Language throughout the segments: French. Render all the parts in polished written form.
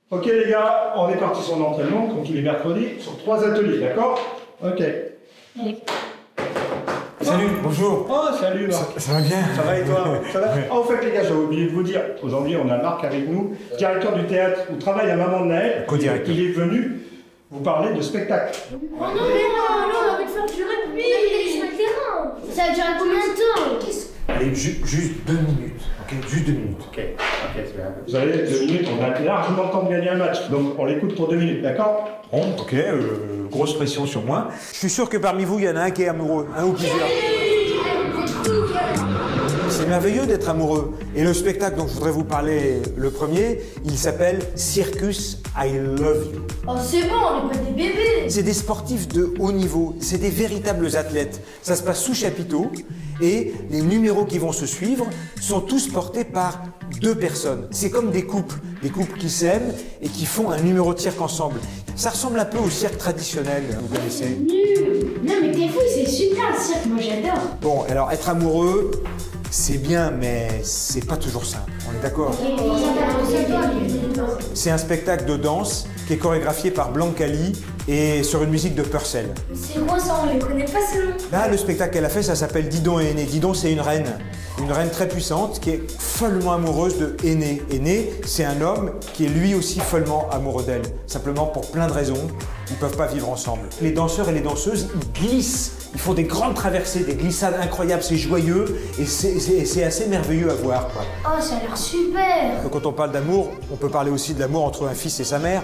Ok les gars, on est parti sur l'entraînement, comme tous les mercredis, sur 3 ateliers, d'accord? Ok. Salut, bonjour. Oh, salut Marc. Ça va bien? Ça va et toi? Ça va? En fait les gars, j'avais oublié de vous dire, aujourd'hui on a Marc avec nous, directeur du théâtre où travaille la maman de Naël. Co-directeur. Il est venu vous parler de spectacle. Oh non, mais non, on a envie de faire durer pour sur le terrain. Ça a duré combien de temps? Allez, juste 2 minutes, ok? Juste 2 minutes. Ok, c'est bien. Vous avez 2 minutes, on a largement le temps de gagner un match, donc on l'écoute pour 2 minutes, d'accord? Bon, ok, grosse pression sur moi. Je suis sûr que parmi vous, il y en a un qui est amoureux, un ou plusieurs. C'est merveilleux d'être amoureux. Et le spectacle dont je voudrais vous parler, le premier, il s'appelle Circus I Love You. Oh, c'est bon, on n'est pas des bébés. C'est des sportifs de haut niveau, c'est des véritables athlètes. Ça se passe sous chapiteau et les numéros qui vont se suivre sont tous portés par 2 personnes. C'est comme des couples qui s'aiment et qui font un numéro de cirque ensemble. Ça ressemble un peu au cirque traditionnel, vous connaissez. Non, mais t'es fou, c'est super le cirque, moi j'adore. Bon, alors être amoureux, c'est bien, mais c'est pas toujours simple, on est d'accord? C'est un spectacle de danse qui est chorégraphié par Blancali et sur une musique de Purcell. C'est quoi ça, on les connaît pas ce nom? Là, le spectacle qu'elle a fait, ça s'appelle Didon et Aîné. Didon, c'est une reine très puissante qui est follement amoureuse de Aîné. Aîné, c'est un homme qui est lui aussi follement amoureux d'elle. Simplement, pour plein de raisons, ils ne peuvent pas vivre ensemble. Les danseurs et les danseuses, ils glissent. Ils font des grandes traversées, des glissades incroyables, c'est joyeux et c'est assez merveilleux à voir, quoi. Oh, ça a l'air super. Quand on parle d'amour, on peut parler aussi de l'amour entre un fils et sa mère.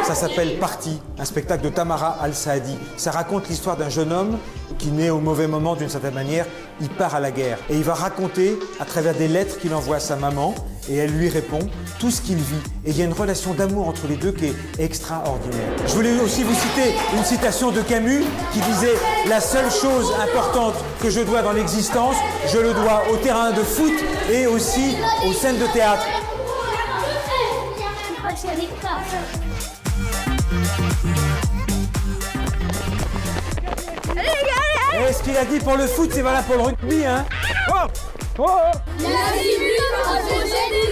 Ça s'appelle Parti, un spectacle de Tamara Al-Saadi. Ça raconte l'histoire d'un jeune homme qui naît au mauvais moment d'une certaine manière. Il part à la guerre et il va raconter à travers des lettres qu'il envoie à sa maman et elle lui répond tout ce qu'il vit. Et il y a une relation d'amour entre les deux qui est extraordinaire. Je voulais aussi vous citer une citation de Camus qui disait « La seule chose importante que je dois dans l'existence, je le dois au terrain de foot et aussi aux scènes de théâtre. » Et ce qu'il a dit pour le foot, c'est valable pour le rugby, hein? Oh! Oh! La Bible a posé des